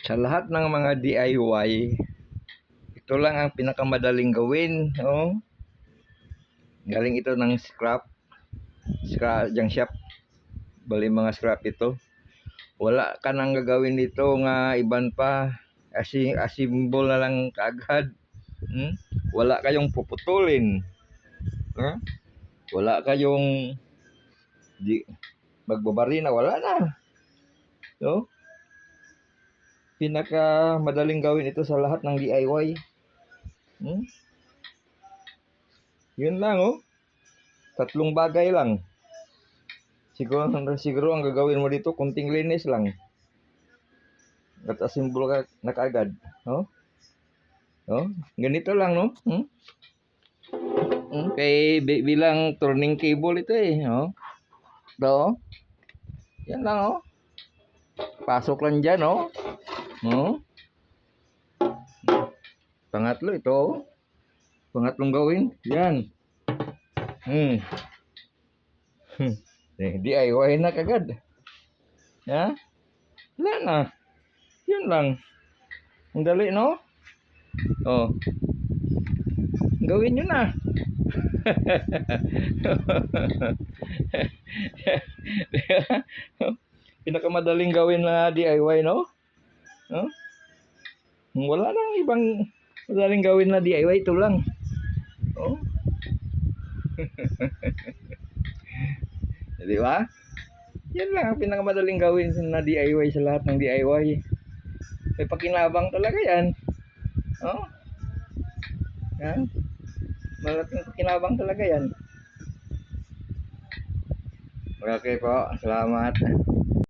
Sa lahat ng mga DIY, ito lang ang pinakamadaling gawin. Oh. Galing ito ng scrap junk shop. Bali mga scrap ito. Wala ka nang gagawin dito nga iban pa. Asimbol na lang kaagad. Wala kayong puputulin. Wala kayong magbabari na, wala na. So, pinaka madaling gawin ito sa lahat ng DIY. Yun lang, oh. 3 bagay lang. Siguro ang gagawin mo dito, kunting linis lang. At asimbol ka na kaagad. Oh? Oh? Ganito lang, no? Kay bilang turning cable ito eh. Oh? Do? Yan lang, oh. Pasok lang dyan, oh. Oh? Pangatlo ito, oh. Pangatlong gawin. Yan. DIY na kagad. Ha? Wala na. Yun lang. Ang dali, no? Oh. Gawin nyo na. Pinakamadaling gawin na DIY, no? No? Wala nang ibang madaling gawin na DIY. Ito lang. Oh. Di ba? Yan lang ang pinakamadaling gawin na DIY sa lahat ng DIY. May pakinabang talaga yan. Oh? Yan. Malaking pakinabang talaga yan. Okay po. Salamat.